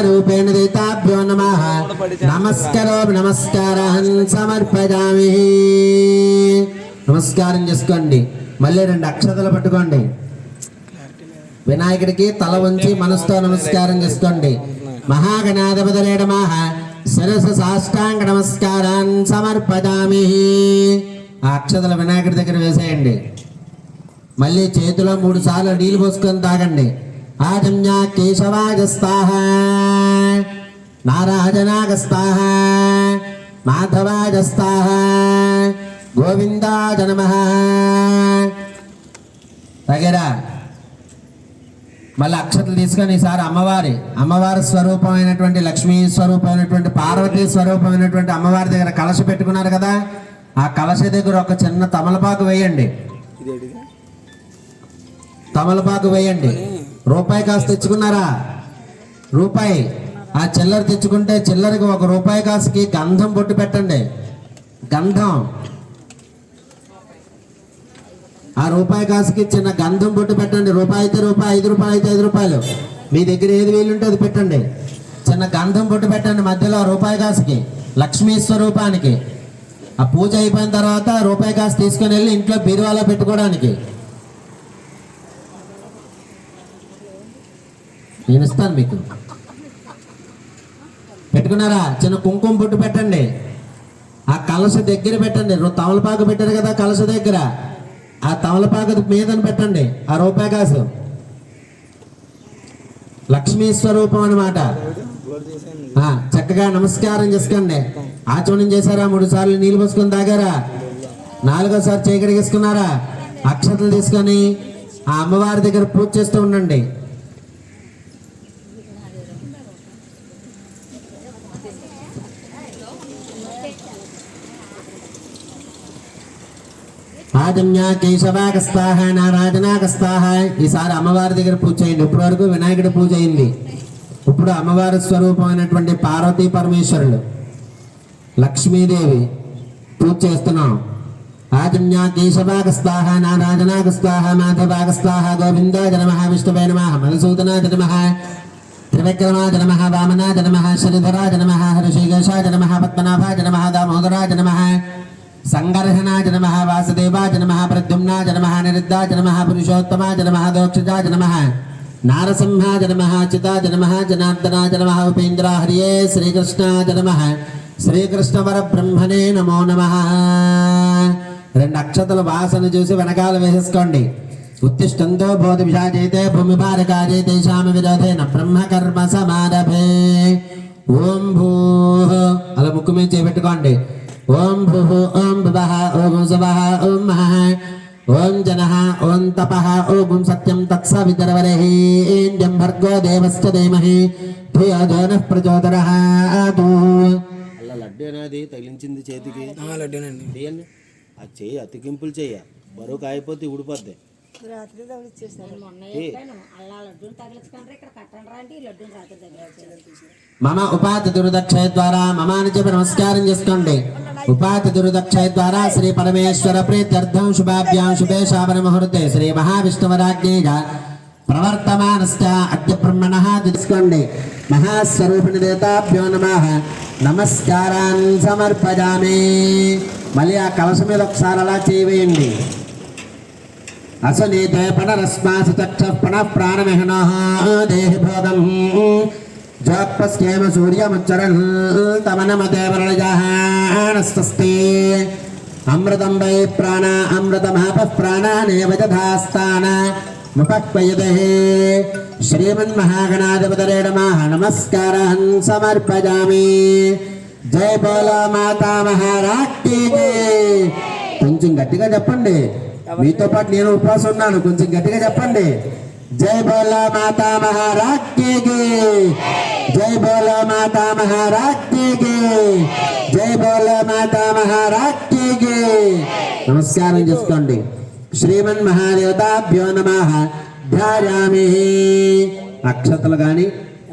రూపేణ దేవతాభ్యో నమః నమస్కారం నమస్కారం సమర్పయామి. నమస్కారం చేసుకోండి. మళ్ళీ 2 అక్షతలు పట్టుకోండి. వినాయకుడికి తల వంచి మనసుతో నమస్కారం చేసుకోండి. మహాగణాధిపతయే నమః శిరస సాష్టాంగ నమస్కారాన్ సమర్పయామి. ఆ అక్షతలు వినాయకుడి దగ్గర వేసేయండి. మళ్ళీ చేతిలో 3 సార్లు నీళ్ళు పోసుకొని తాగండి. ఆజమ్యా కేశవాజస్తాహ నారాజనాగస్తాహ మాధవాజస్తాహ గోవిందాజ నమః. తగరా మళ్ళీ అక్షతలు తీసుకొని ఈసారి అమ్మవారి స్వరూపమైనటువంటి లక్ష్మీ స్వరూపమైనటువంటి పార్వతీ స్వరూపమైనటువంటి అమ్మవారి దగ్గర కలశ పెట్టుకున్నారు కదా, ఆ కలశ దగ్గర ఒక చిన్న తమలపాకు వేయండి. తమలపాకు వేయండి. రూపాయి కాసు తెచ్చుకున్నారా? రూపాయి. ఆ చిల్లర తెచ్చుకుంటే చిల్లరకి 1 రూపాయి కాసుకి గంధం బొట్టు పెట్టండి. గంధం ఆ రూపాయి కాసుకి చిన్న గంధం బొట్టు పెట్టండి. రూపాయి అయితే రూపాయి, 5 రూపాయలు అయితే 5 రూపాయలు, మీ దగ్గర ఏది వీలుంటే అది పెట్టండి. చిన్న గంధం బొట్టు పెట్టండి మధ్యలో రూపాయి కాసుకి, లక్ష్మీ స్వరూపానికి. ఆ పూజ అయిపోయిన తర్వాత రూపాయి కాసు తీసుకుని వెళ్ళి ఇంట్లో బీరువాలో పెట్టుకోవడానికి. నేను ఇస్తాను మీకు. పెట్టుకున్నారా? చిన్న కుంకుమ బొట్టు పెట్టండి. ఆ కలశ దగ్గర పెట్టండి. తమలపాకు పెట్టారు కదా కలశ దగ్గర, ఆ తమలపాకు మీదని పెట్టండి ఆ రూపాయి కాసు. లక్ష్మీ స్వరూపం అన్నమాట. చక్కగా నమస్కారం చేసుకోండి. ఆచమనం చేశారా? 3 సార్లు నీళ్ళు పోసుకొని తాగారా? 4వసారి చేయి కడిగేసుకున్నారా? అక్షతలు తీసుకొని ఆ అమ్మవారి దగ్గర పూజ చేస్తూ ఉండండి. ఆజమ్యా కేశవాగస్తాహ నారాజనాగస్తాహ. ఈసారి అమ్మవారి దగ్గర పూజ చేయండి. ఇప్పటి వరకు వినాయకుడి పూజ అయింది. ఇప్పుడు అమ్మవారి స్వరూపమైనటువంటి పార్వతీ పరమేశ్వరులు లక్ష్మీదేవి పూజ చేస్తున్నాం. ఆజమ్యా కేశవాగస్తాహ నారాజనాగస్తాహ మాధవాగస్తాహ గోవిందాయ నమః విష్ణవే నమః మధుసూదనాయ నమః త్రివిక్రమాయ నమః వామనాయ నమః శ్రీధరాయ నమః హృషికేశాయ నమః పద్మనాభాయ నమః దామోదరాయ నమః సంగర్హనాయ నమః వాసుదేవాయ నమః ప్రద్యుమ్నాయ నమః నిరుద్ధాయ నమః పురుషోత్తమాయ నమః దోక్షజాయ నమః నారసింహాయ నమః చితాయ నమః జనార్దనాయ నమః ఉపేంద్రాహర్యే శ్రీకృష్ణాయ నమః శ్రీకృష్ణ పరబ్రహ్మణే నమో నమః. 2 అక్షతలు వాసన చూసి వెనకాల వేసేసుకోండి. ఉత్తిష్టంతో బోధి విషాజైతే భూమి భారకాజే తేషామ విరోధేన బ్రహ్మకర్మ సమారభే. ఓం భూ అలా ముక్కు మీద చేపెట్టుకోండి. ఓం భూ ఓం భువః ఓం సువః ఓం మహః ఓం జనః ఓం తపః ఓం సత్యం తత్సవితర్వరేణ్యం భర్గో దేవస్య ధీమహి ధియో యో నః ప్రచోదయాత్. అలా లడ్డు అనేది తగిలించింది చేతికి. లడ్డూనండి. తీయండి. ఆ చెయ్యి అతికింపులు చెయ్య, బరువు కాయిపోతే ఊడిపోద్ది. మమ ఉపాధి దుర్దక్షయ ద్వారా మమాని చెప్పి నమస్కారం చేసుకోండి. ఉపాధి దుర్దక్షయ ద్వారా శ్రీ పరమేశ్వర ప్రీత్యర్థం శుభాభ్యాం శుభే శావన ముహూర్తే శ్రీ మహావిష్ణువరాజ్ఞేయ ప్రవర్తమానశ్చ అద్య బ్రహ్మణః తీసుకోండి. మహాస్వరూపిణి దేవతాభ్యో నమః నమస్కారాన్ సమర్పయామి. మళ్ళీ ఆ కలశం మీద ఒకసారి అలా చేయవేయండి. అసనీతే పనరస్మాసు చక్ష పనః ప్రాణమిహనః దేహి భోగం జోపస్కేమ సూర్యముచ్చరన్ తమనమతే వరళజానస్తస్తే. అమృతం వై ప్రాణ అమృతమాపః ప్రాణానేవ యథాస్థాన ముపక్వయతే. శ్రీమన్మహాగణాధిపతయే నమః నమస్కారాన్ సమర్పయామి. జై బోలో మాతా మహారాజ్ఞీ. కొంచెం గట్టిగా చెప్పండి. మీతో పాటు నేను ఉపవాసం ఉన్నాను, కొంచెం గట్టిగా చెప్పండి. జై బోలో మాతా మహారాజ్ఞీ. జై బోలో మాతా మహారాజ్ఞీ. జై బోలో మాతా మహారాజ్ఞీ. నమస్కారం చేసుకోండి. శ్రీమన్ మహాదేవతాభ్యో నమః ధ్యాయామి. అక్షతలు కానీ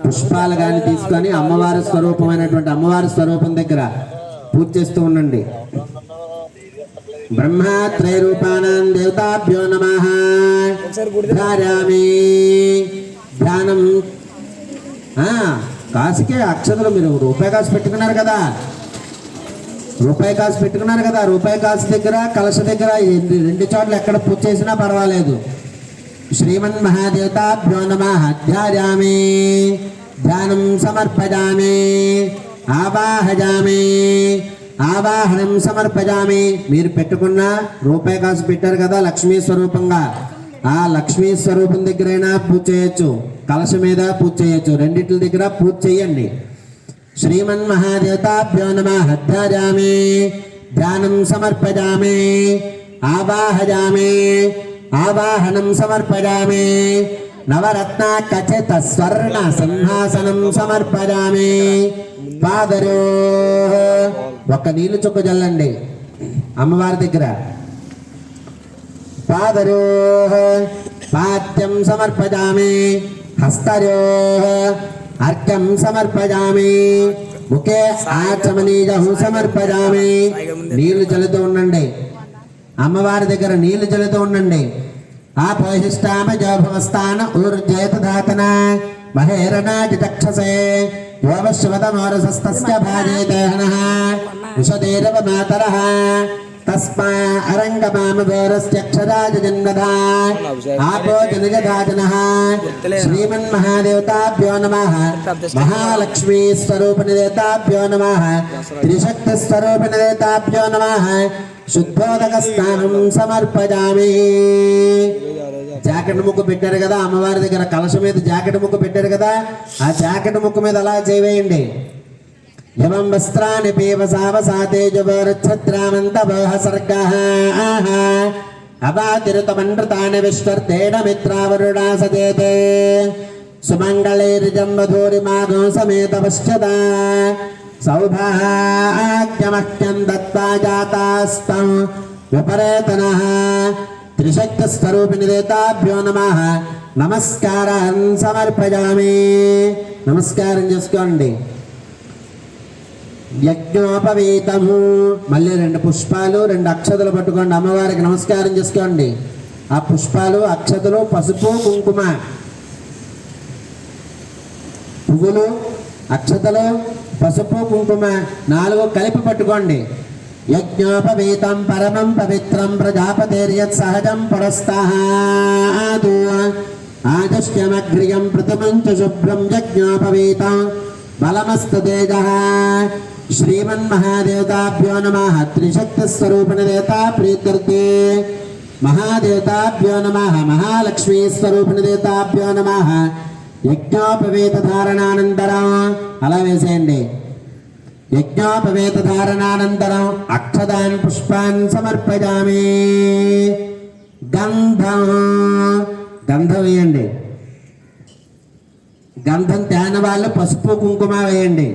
పుష్పాలు కానీ తీసుకొని అమ్మవారి స్వరూపమైనటువంటి అమ్మవారి స్వరూపం దగ్గర పూజ చేస్తూ ఉండండి. బ్రహ్మాత్రైరూపాణం దేవతాభ్యో నమః ధ్యాయామి. ధ్యానం కాసుకే అక్షతలు మీరు రూపాయి కాసు పెట్టుకున్నారు కదా, రూపాయి కాసు పెట్టుకున్నారు కదా, రూపాయి కాసు దగ్గర కలశ దగ్గర రెండు చోట్ల ఎక్కడ పూజ చేసినా పర్వాలేదు. శ్రీమన్ మహాదేవతాభ్యో నమః ధ్యాయామి, ధ్యానం సమర్పయామి, ఆవాహయామి, ఆవాహనం సమర్పయామి. మీరు పెట్టుకున్న రూపాయి కాసు పెట్టారు కదా లక్ష్మీ స్వరూపంగా, ఆ లక్ష్మీ స్వరూపం దగ్గరైనా పూజ చేయొచ్చు, కలశ మీద పూజ చేయొచ్చు, రెండింటి దగ్గర పూజ చేయండి. శ్రీమన్ మహాదేవతాభ్యో నమః ధ్యాయామి, ధ్యానం సమర్పయామి, ఆవాహయామి, ఆవాహనం సమర్పయామి, నవరత్న ఖచిత స్వర్ణ సింహాసనం సమర్పయామి. పాదరో ఒక్క నీళ్లు చుక్క జల్లండి అమ్మవారి దగ్గర. పాదరో పాద్యం సమర్పయామి, హస్తరో అర్ఘ్యం సమర్పయామి, ముఖే ఆచమనీయం సమర్పయామి. నీళ్లు చల్లుతూ ఉండండి అమ్మవారి దగ్గర, నీళ్లు చల్లుతూ ఉండండి. ఆపోహిష్టామ జోభవస్థాన ఊర్జేత ధాతన మహేరణాజితక్షసే యోగశివతమోరసస్తస్య భాజేతేహనః విశదేరవ మాతరః తస్మా అరంగమామవేరస్యక్షరాజ జన్మధా ఆపో జనజధాజనః. శ్రీమన్మహాదేవతాభ్యో నమః, మహాలక్ష్మీ స్వరూపిణి దేవతాభ్యో నమః, త్రిశక్తి స్వరూపిణి దేవతాభ్యో నమః. శుద్ధోదక స్నానం సమర్పయామి. జాకెట్ ముక్కు పెట్టారు కదా అమ్మవారి దగ్గర, కలశం మీద జాకెట్ ముక్కు పెట్టారు కదా, ఆ జాకెట్ ముక్కు మీద అలా చేవేయండి. యమం వస్త్రాన్ని పీవసావసాతే జువరఛద్రామంతవోహ సర్గః అవాతిరుతమనృతాని విశ్వర్తేన మిత్రావరుణా సజేతే సుమంగళైర్జం వధూరిమాగం సమేత పశ్యదా సౌభాగ్యమహ్యం దత్తా జాతాస్తం విపరేతనః. త్రిశక్తి స్వరూపిణి దేవతాభ్యో నమః, నమస్కారం సమర్పయామి. నమస్కారం చేసుకోండి. యజ్ఞోపవీతము మళ్ళీ 2 పుష్పాలు 2 అక్షతలు పట్టుకోండి, అమ్మవారికి నమస్కారం చేసుకోండి. ఆ పుష్పాలు అక్షతలు పసుపు కుంకుమ, పువ్వులు అక్షతలు పసుపు కుంకుమ 4 కలిపి పట్టుకోండి. యజ్ఞోపవీతం పరమం పవిత్రం ప్రజాపతిర్యత్ సహజం పురస్తాదు ఆజస్యమగ్రియం ప్రథమం చ శుభ్రం యజ్ఞోపవీతం బలమస్తు తేజః. శ్రీమన్మహాదేవతాభ్యో నమః, త్రిశక్తి స్వరూపిణి దేవతా ప్రీత్యర్థే మహాదేవతాభ్యో నమః, మహాలక్ష్మీ స్వరూపిణి దేవతాభ్యో నమః. యజ్ఞోపవేత ధారణానంతరం అలా వేసేయండి. యజ్ఞోపవేత ధారణానంతరం అక్షదాన్ పుష్పాన్ సమర్పయామి. గంధం గంధం వేయండి. గంధం తేన వాళ్ళు పసుపు కుంకుమ వేయండి.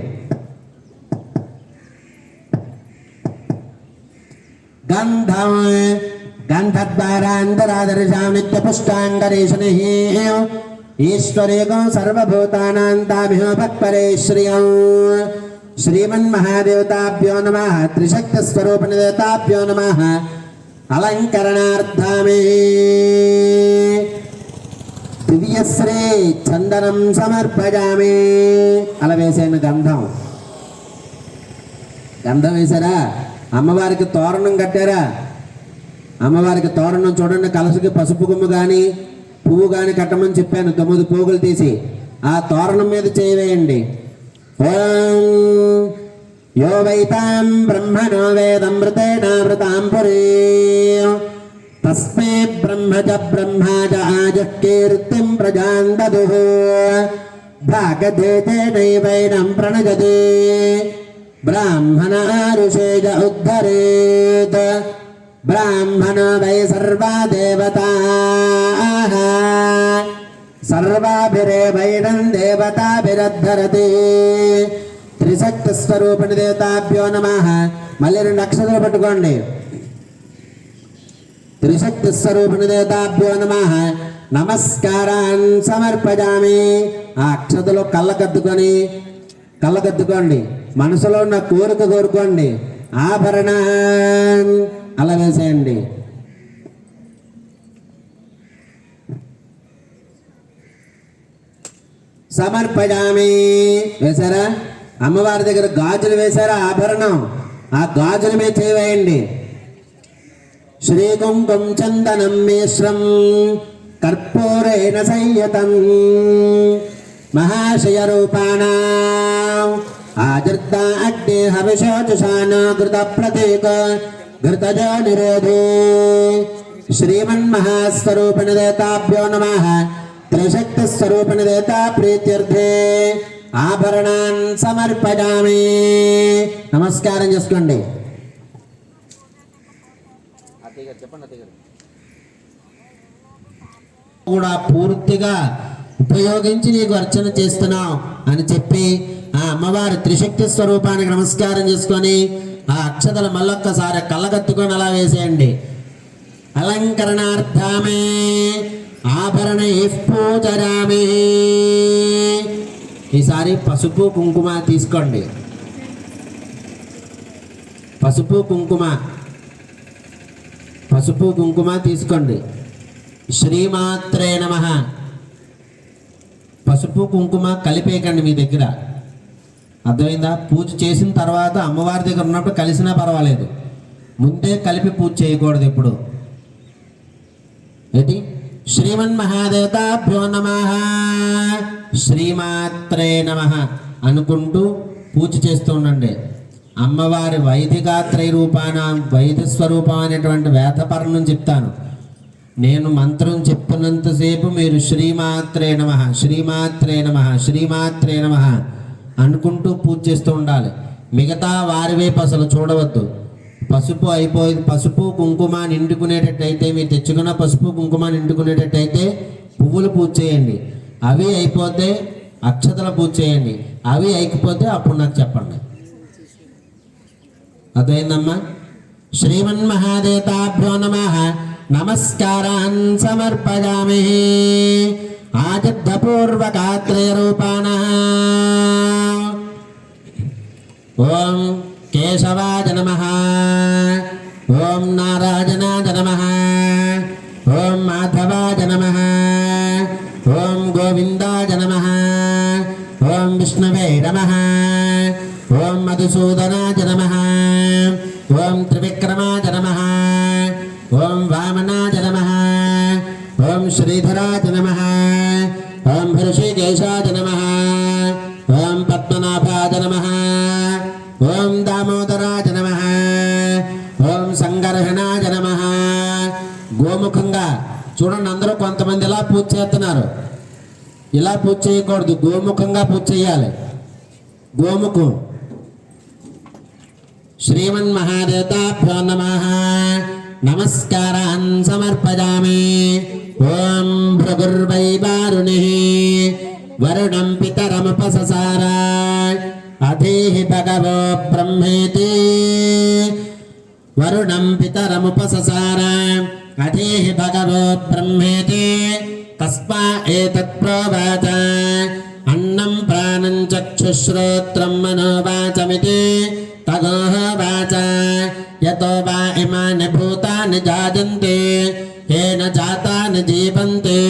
గంధం గంధద్వారాంతరాదర్శాం నిత్య పుష్టాంగరేషణి ఈశ్వరేగం సర్వభూతానాం తామిహ భక్పరే శ్రియం. శ్రీమన్మహాదేవతాభ్యో నమః, త్రిశక్తి స్వరూపిణి దేవతాభ్యో నమః. అలంకరణార్థమే దివ్యశ్రీ చందనం సమర్పయామి. అలా వేసాను గంధం. గంధం వేశారా? అమ్మవారికి తోరణం కట్టారా? అమ్మవారికి తోరణం చూడండి, కలశకి పసుపు కొమ్ము కానీ పువ్వు కానీ కట్టమని చెప్పాను, 9 పోగులు తీసి ఆ తోరణం మీద చేయవేయండి. ఓం యో వైతాం బ్రహ్మణో వేదమృతేనామృతాం పురీం తస్మై బ్రహ్మజ బ్రహ్మాజ ఆజకీర్తిం ప్రజాం దదుః భాగధేతేనైవైనం ప్రణజతే బ్రాహ్మణ ఋషేజ ఉద్ధరేత్. బ్రాహ్మణ వై సర్వా దేవతాః సర్వాభిరేవైనం దేవతాభిరద్ధరతి. త్రిశక్తి స్వరూపిణి దేవతాభ్యో నమః. మళ్ళీ 2 అక్షరాలు పట్టుకోండి. త్రిశక్తి స్వరూపిణి దేవతాభ్యో నమః. నమస్కారాన్ సమర్పయామి. ఆ అక్షతలు కళ్ళకద్దుకోండి, మనసులో ఉన్న కోరిక కోరుకోండి. ఆభరణాన్ అలా వేసేయండి. సమర్పయామి. వేశారా? అమ్మవారి దగ్గర గాజులు వేశారా? ఆభరణం. ఆ గాజుల మీద చేయండి. శ్రీకుంకుం చందనం మిశ్రం కర్పూరేణ సంయుతం మహాశయ రూపాణం ఆజర్త అగ్ని హవిషోజుషాన ఘృత ప్రతీక ఘృతజ నిరోధే శ్రీమన్మహాస్వరూపిణ దేవతాభ్యో నమః. త్రిశక్తి స్వరూపిణ దేవత ప్రీత్యర్థే ఆభరణాన్ సమర్పయామి. నమస్కారం చేసుకోండి. కూడా పూర్తిగా ఉపయోగించి నీకు అర్చన చేస్తున్నాం అని చెప్పి ఆ అమ్మవారి త్రిశక్తి స్వరూపానికి నమస్కారం చేసుకొని ఆ అక్షతలు మళ్ళొక్కసారి కళ్ళగత్తుకొని అలా వేసేయండి. అలంకరణార్థమే ఆభరణ పూజరామి. ఈసారి పసుపు కుంకుమ తీసుకోండి. పసుపు కుంకుమ తీసుకోండి. శ్రీమాత్రే నమః. పసుపు కుంకుమ కలిపేయకండి మీ దగ్గర. అర్థమైందా? పూజ చేసిన తర్వాత అమ్మవారి దగ్గర ఉన్నప్పుడు కలిసినా పర్వాలేదు, ముందే కలిపి పూజ చేయకూడదు ఎప్పుడు. ఏంటి? శ్రీమన్మహాదేవతాభ్యో నమః శ్రీమాత్రే నమః అనుకుంటూ పూజ చేస్తూ ఉండండి. అమ్మవారి వైదికాత్రయ రూపాన వైద్య స్వరూపం అనేటువంటి వేదపర్ణం చెప్తాను. నేను మంత్రం చెప్తున్నంతసేపు మీరు శ్రీమాత్రే నమః శ్రీమాత్రే నమః శ్రీమాత్రే నమః అనుకుంటూ పూజ చేస్తూ ఉండాలి. మిగతా వారి వైపు అసలు చూడవద్దు. పసుపు అయిపోయి పసుపు కుంకుమ నిండుకునేటట్టయితే, మీరు తెచ్చుకున్న పసుపు కుంకుమ నిండుకునేటట్టయితే పువ్వులు పూజ చేయండి. అవి అయిపోతే అక్షతల పూజ చేయండి. అవి అయిపోతే అప్పుడు నాకు చెప్పండి. అదేందమ్మా? శ్రీమన్మహాదేవతాభ్యో నమః నమస్కారాన్ సమర్పయామి. ఆజద్ధపూర్వకాత్రయ రూపాణ ఓం కేశవాయ నమః ఓం నారాయణాయ నమః ఓం మాధవాయ నమః ఓం గోవిందాయ నమః ఓం విష్ణవే నమః ఓం మధుసూదనాయ నమః ఓం త్రివిక్రమాయ నమః ఓం వామనాయ నమః ఓం శ్రీధరాయ నమః ఓం హృషికేశాయ నమః ఓం పద్మనాభాయ నమః ఓం దామోదరాయ నమః ఓం సంగర్హణాయ నమః. గోముఖంగా చూడండి, అందరూ కొంతమంది ఇలా పూజ చేస్తున్నారు. ఇలా పూజ చేయకూడదు, గోముఖంగా పూజ చేయాలి. గోముఖం. శ్రీమన్మహాదేవతాభ్యో నమః నమస్కారాన్ సమర్పయామి. ఓం భృగుర్వై వారుణిః వరుణం పితరముపససార అధీః భగవో బ్రహ్మేతి. వరుణం పితరముపససార అధీః భగవో బ్రహ్మేతి. తస్మా ఏతత్ ప్రోవాచ అన్నం ప్రాణం చక్షుశ్రోత్రం మనోవాచమితి తదోవాచ. యతో వా ఇమాని భూతాని జాయంతే येन जातानि जीवन्ते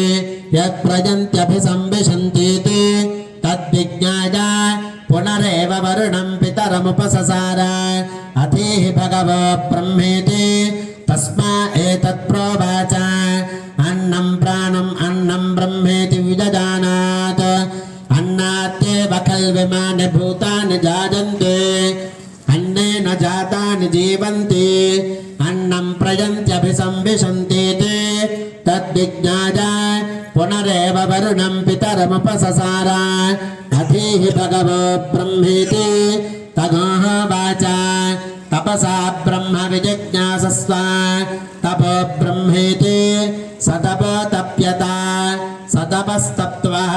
यत्प्रयन्त्यभिसंविशन्तीति तद्विज्ञाय पुनरेव वरुणं पितरमुपससार अधीः भगवो ब्रह्मेति. तस्मा एतत् प्रोवाच अन्नं प्राणम् अन्नं ब्रह्मेति विजजानात्. अन्नात्येव खल्विमानि भूतानि जायन्ते अन्नेन जातानि जीवन्ति अन्नं प्रयन्त्यभिसंविशन्तीति तद्विज्ञाय पुनरेव वरुणं पितरमुपससार अधीः भगवो ब्रह्मेति तदोवाच. तपसा ब्रह्म विजिज्ञासस्व तपो ब्रह्मेति सतपोतप्यत सतपस्तप्त्वः.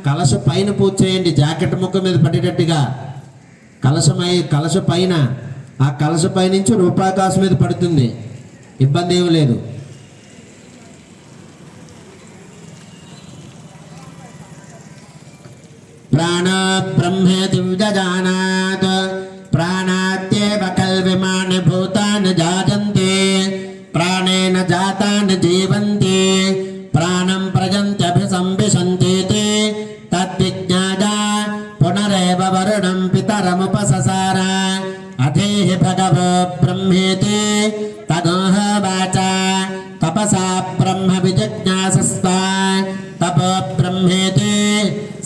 కలశ పైన పూజ చేయండి, జాకెట్ ముక్క మీద పడేటట్టుగా. కలశ పైన, ఆ కలశ పై నుంచి రూపాకాశం మీద పడుతుంది, ఇబ్బంది ఏమి లేదు. ప్రాణ బ్రహ్మేతి విజానాత్ ప్రాణాత్యేవ కల్విమాని భూతాని జాయంతే ప్రాణేన జాతాని జీవంతి ప్రాణం ప్రజంత్యభిసంవిశంతీతి తద్ पितरमुपससार अधेहि भगवो ब्रह्मेति तदोह वाचा तपसा ब्रह्म विजिज्ञासस्व तपो ब्रह्मेति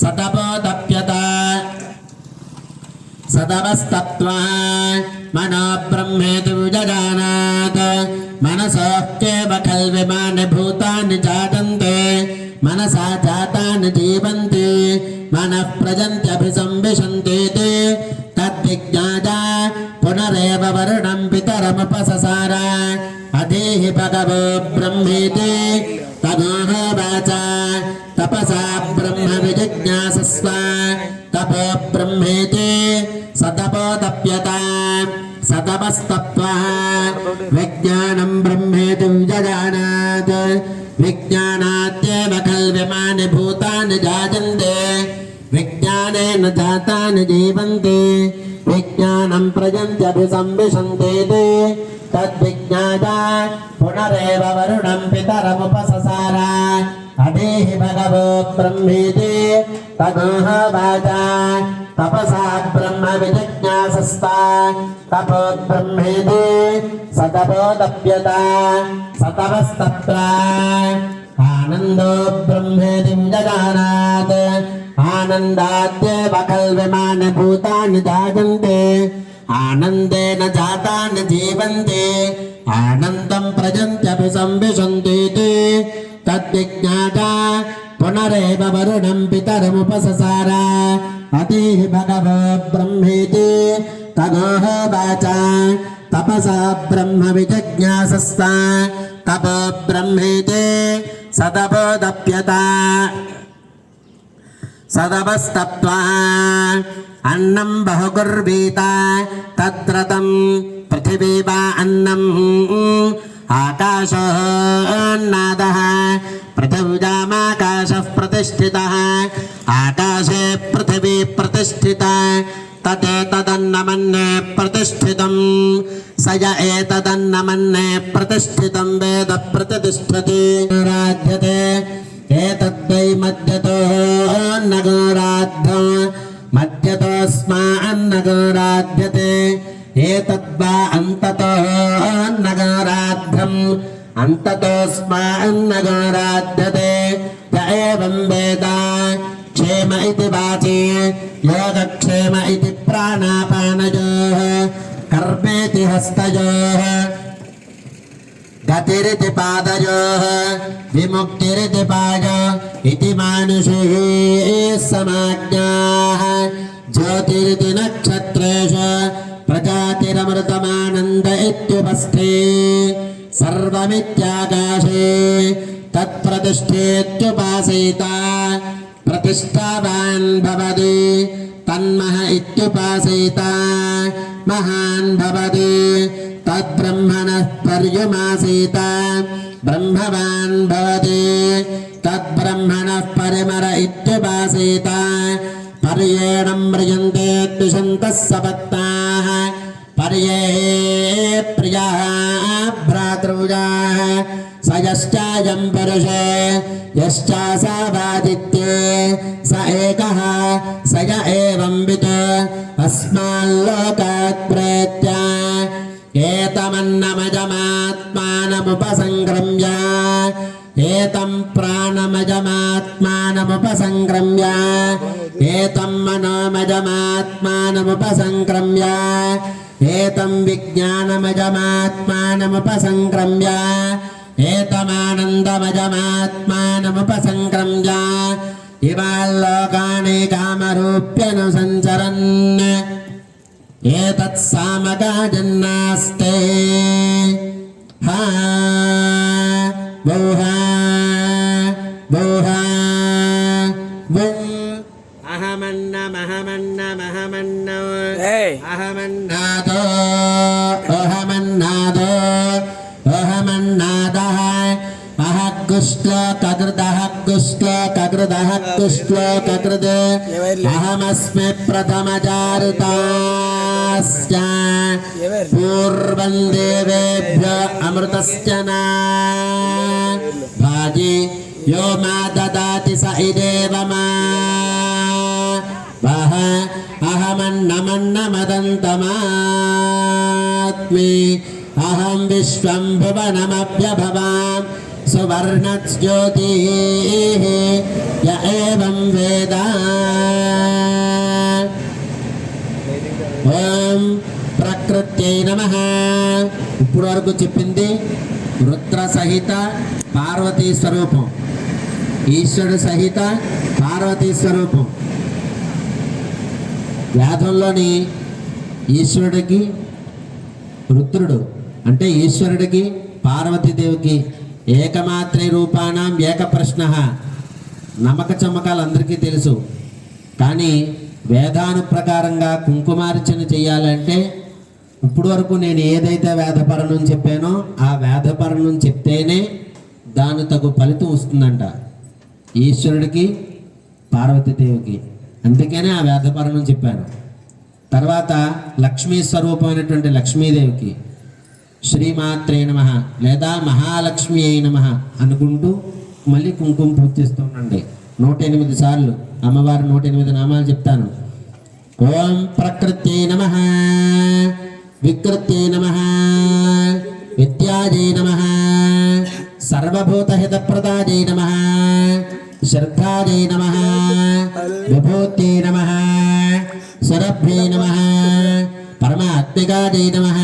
सतपोदप्यत सदवस्तत्वा मनो ब्रह्मेति विजजानात् मनसः केव खल्विमानि भूतानि जायन्ते मनसा जातानि जीवन्ति मनः प्रजन्त्यभिसंविशन्तीति तद्विज्ञाय पुनरेव वरुणं पितरमुपससार अधीहि भगवो ब्रह्मेति तदोह वाचा तपसा ब्रह्म विजिज्ञासस्व तपो ब्रह्मेति सतपोदप्यत सतपस्तप्त्वा विज्ञानं ब्रह्मेति विजजानात् विज्ञानात्येव खल्विमानि भूतानि जायन्ते विज्ञानेन जातानि जीवन्ति विज्ञानं प्रजन्त्यभिसंविशन्तीति तद्विज्ञाय पुनरेव वरुणं पितरमुपससार अधीहि भगवो ब्रह्मेति तदोह वाचा तपसा ब्रह्म विजिज्ञासस्व तपो ब्रह्मेति सतपोदप्यत सतपस्तप्त्वा आनन्दो ब्रह्मेति विजजानात् आनन्दाद्येव खल्विमानि भूतानि जायन्ते आनन्देन जातानि जीवन्ति आनन्दं प्रजन्त्यभिसंविशन्तीति तद्विज्ञाय पुनरेव वरुणं पितरमुपससार अधीहि भगवो ब्रह्मेति तदोह वाचा तपसा ब्रह्म विजिज्ञासस्व तपो ब्रह्मेति सतपोदप्यत सदवस्तप्त्वा अन्नं बहुकुर्वीत तत्र तं पृथिवी वा अन्नम् आकाशोन्नादः पृथिव्यामाकाशः प्रतिष्ठितः आकाशे पृथिवी प्रतिष्ठिता तदेतदन्नमन्ये प्रतिष्ठितं स य एतदन्नमन्ये प्रतिष्ठितं वेद प्रतिष्ठति राध्यते एतद्वै मध्यतो अन्नगोराध्यं मध्यतोऽस्मान्नगोराध्यते एतद्वा अन्ततो अन्नगोराध्यम् अन्ततोऽस्मान्नगोराध्यते य एवं वेद क्षेम इति वाचि योगक्षेम इति प्राणापानयोः कर्मेति हस्तयोः गतिरिति पादयोः विमुक्तिरिति पाद इति मानुषैः समाज्ञाः ज्योतिरिति नक्षत्रेषु प्रजातिरमृतमानन्द इत्युपस्थे सर्वमित्याकाशे तत्प्रतिष्ठेत्युपासेत प्रतिष्ठावान् भवति तन्मह इत्युपासेत महान् भवति तद्ब्रह्मणः पर्युमासेत ब्रह्मवान् भवति तद्ब्रह्मणः परिमर इत्युपासेत पर्येणं म्रियन्ते द्विषन्तः सपत्नाः पर्ये प्रियाः भ्रातृजाः स यश्चायं पुरुषे यश्चासावादित्ये स एकः स य एवं वित् अस्माल्लोकात् प्रेत्य एतमन्नमजमात्मानमुपसङ्क्रम्य एतं प्राणमजमात्मानमुपसङ्क्रम्य एतं मनोमजमात्मानमुपसङ्क्रम्य एतं विज्ञानमजमात्मानमुपसङ्क्रम्य एतमानन्दमजमात्मानमुपसङ्क्रम्य इमाल्लोकानि कामरूप्यनुसञ्चरन् एतत्सामगाजन्नास्ते हा वोहा वोहा वो अहमन्नमहमन्नमहमन्नो अहमन्नादो अहमन्नादो अहमन्नादः अहग्गुश्लोककृदः गुश्लोककृदः गुश्लोककृत् अहमस्मि प्रथमजारुतास्य पूर्वं देवेभ्यो अमृतस्य न भाजी यो मा ददाति स इदेव मा वः అహమన్నమన్నమదంతమాత్మే అహం విశ్వం భువనమభ్యభవాం సువర్ణజ్యోతిః య ఏవం వేద. ఓం ప్రకృత్యై నమః. ఇప్పుడు వరకు చెప్పింది రుద్ర సహిత పార్వతీ స్వరూపం, ఈశ్వరుడు సహిత పార్వతీ స్వరూపం. వేదంలోని ఈశ్వరుడికి రుద్రుడు అంటే ఈశ్వరుడికి పార్వతీదేవికి ఏకమాత్రే రూపాణం ఏక ప్రశ్న. నమ్మక చమ్మకాలు అందరికీ తెలుసు, కానీ వేదాను ప్రకారంగా కుంకుమార్చన చేయాలంటే ఇప్పుడు వరకు నేను ఏదైతే వేదపరణం చెప్పానో ఆ వేదపరణం చెప్తేనే దాని తగు ఫలితం వస్తుందంట ఈశ్వరుడికి పార్వతీదేవికి. అందుకనే ఆ వేదపరణం చెప్పాను. తర్వాత లక్ష్మీ స్వరూపమైనటువంటి లక్ష్మీదేవికి శ్రీమాత్రే నమః లేదా మహాలక్ష్మి అయి నమః అనుకుంటూ మళ్ళీ కుంకుమ పూజ చేస్తూ ఉండండి. 108 సార్లు అమ్మవారి 108 నామాలు చెప్తాను. ఓం ప్రకృత్యై నమః, వికృత్యై నమః, విద్యాజై నమః, సర్వభూతహితప్రదాజై నమః, శ్రద్ధాజై నమః, విభూత్యై నమః, సురభ్యై నమః, పరమాత్మికాజై నమః,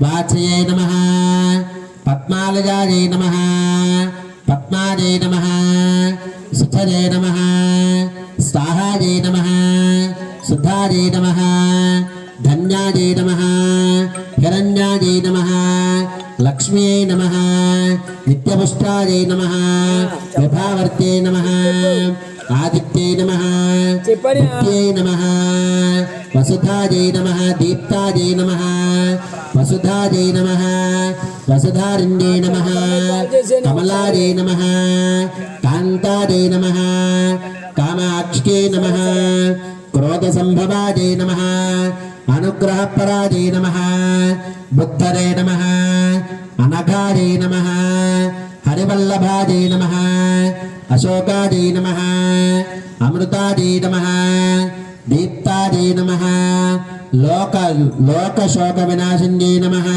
వాచయై నమః, పద్మాలయాజై నమః, పద్మాజై నమః, సుఖజై నమః, స్వాహాజై నమః, సుధాజై నమః, ధన్యాజై నమః, హిరణ్యాజై నమః, లక్ష్మ్యై నమః, నిత్యపుష్టాజై నమః, విభావర్త్యై నమః, ఆదిత్యై నమః, నిత్యై నమః, వసుధాజై నమః, దీప్తాజై నమః, వసుధాజై నమః, వసుధారణ్యై నమః, కమలాజై నమః, కాంతాజై నమః, కామాక్ష్యై నమః, క్రోధసంభవాజై నమః, అనుగ్రహపరాజై నమః, బుద్ధరే నమః, అనఘాజై నమః, హరివల్లభాజై నమః, అశోకాజై నమః, అమృతాజై నమః, దీప్తాజై నమః, లోకశోక వినాశన్యై నమః,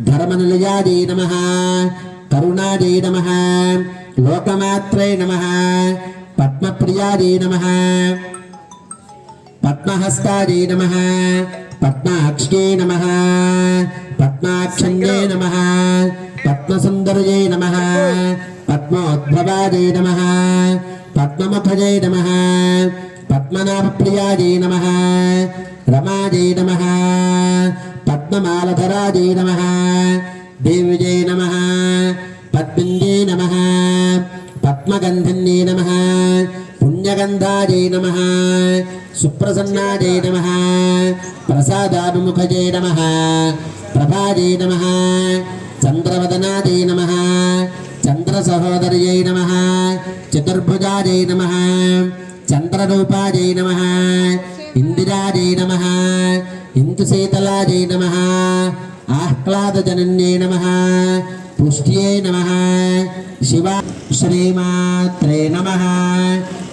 ధర్మనిలయాజై నమః, కరుణాజై నమః, లోకమాత్రే నమః, పద్మప్రియాజై నమః, పద్మహస్తాజై నమః, పద్మాక్ష్యై నమః, పద్మాక్షణ్యై నమః, పద్మసుందరజై నమః, పద్మోద్భవాజై నమః, పద్మముఖజై నమః, పద్మనాభప్రియాజై నమః, రమాజై నమః, పద్మమాలధరాజై నమః, దేవ్యజై నమః, పద్మింజై నమః, పద్మగంధన్యై నమః, పుణ్యగంధాజై నమః, సుప్రసన్నాజై నమః, ప్రసాదాభిముఖజై నమః, ప్రభాజై నమః, చంద్రవదనాజై నమః, చంద్రసహోదర్యై నమః, చతుర్భుజాజై నమః, చంద్రరూపాజై నమః, ఇందిరాజై నమః, ఇందుశీతలాజై నమః, ఆహ్లాదజనన్యై నమః, పుష్ట్యై నమః, శివ. శ్రీమాత్రే నమః.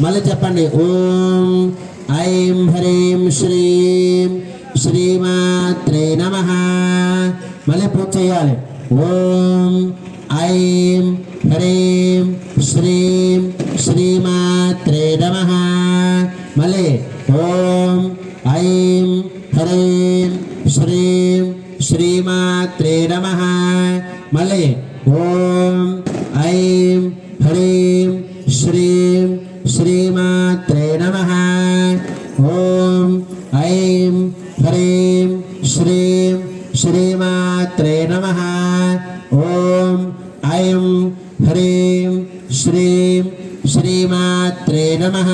మళ్ళీ చెప్పండి. ఓం ఐం హ్రీం శ్రీం శ్రీమాత్రే నమః. మళ్ళీ పూజ చేయాలి. ఓం ఐం హ్రీం శ్రీం శ్రీమాత్రే నమః. మళ్ళీ ఓం ఐం హ్రీం శ్రీం శ్రీమాత్రే నమః. మళ్ళీ ఓం ఐం హ్రీం శ్రీం శ్రీమాత్రే నమః. ఓం ఐం హ్రీం శ్రీం శ్రీమాత్రే నమః. ఓం ఐం హ్రీం శ్రీం శ్రీమాత్రే నమః.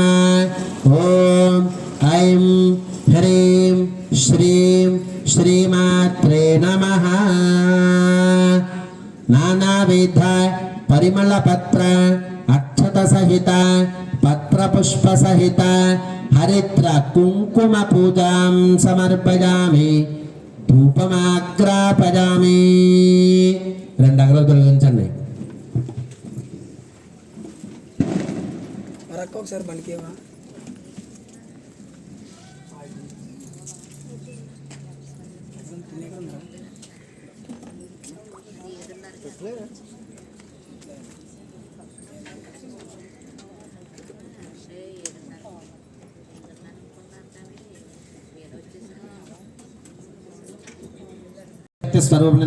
ఓం ఐం హ్రీం శ్రీం శ్రీమాత్రే నమః. నానావిధ పరిమళ పత్ర అక్షత సహిత పత్రపుష్ప సహిత హరిద్ర కుంకుమ పూజాం సమర్పయామి, ధూపమాగ్రాపయామి. 2 అగరబత్తులు తొలగించండి. ఒకసారి పనికేవా స్వరూపిణ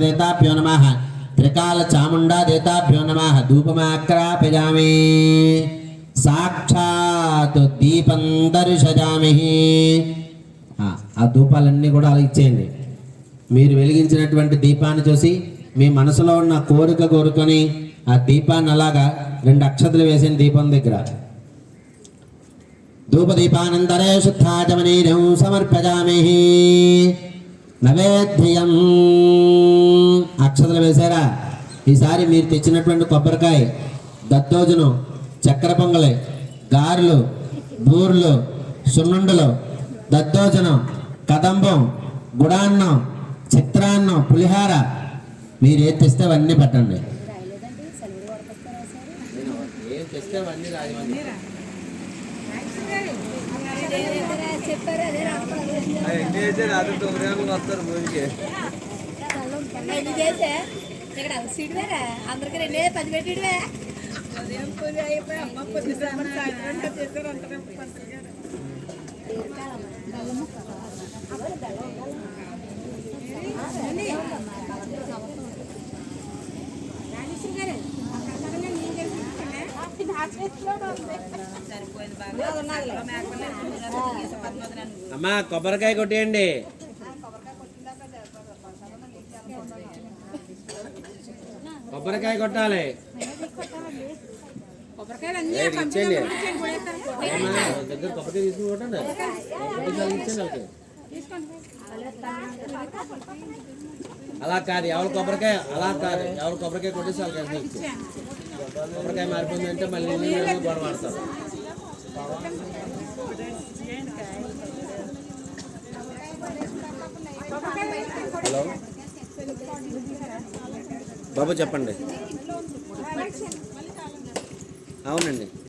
దేతాభ్యో నమః త్రికాల చాముండా దేతాభ్యో నమః ధూపమాక్రాపయామి సాక్షాత్ దీపం దర్శయామి. ఆ ధూపాలన్నీ కూడా అలా ఇచ్చేయండి. మీరు వెలిగించినటువంటి దీపాన్ని చూసి మీ మనసులో ఉన్న కోరిక కోరుకొని ఆ దీపాన్ని అలాగా 2 అక్షతలు వేసిన దీపం దగ్గర ధూపదీపానంతరే శుద్ధాచమనీరం సమర్పయామి. నవేద్యం అక్షతలు వేశారా? ఈసారి మీరు తెచ్చినటువంటి కొబ్బరికాయ, దద్దోజనం, చక్కెర పొంగలి, గారెలు, బూర్లు, సున్నుండలు, దద్దోజనం, కదంబం, గుడాన్నం, చిత్రాన్నం, పులిహార మీరు ఏది తెస్తే అవన్నీ పెట్టండి. ఏం తెస్తే అవన్నీ రాజమండ్రి ఇక్కడ సీటువేరా అందరికి 2 10 పెట్టివే అమ్మా కొబ్బరికాయ కొట్టేయండి. కొబ్బరికాయ కొట్టాలి. ఇచ్చేయండి దగ్గర కొబ్బరికాయ తీసుకుని కొట్టండి. ఇచ్చేయండి అలా కాదు, ఎవరు కొబ్బరికాయ అలా కాదు, ఎవరు కొబ్బరికాయ కొట్టేసి వాళ్ళకి కొబ్బరికాయ మారిపోయిందంటే మళ్ళీ గొడవ ఆడతారు. హలో బాబు చెప్పండి. అవునండి.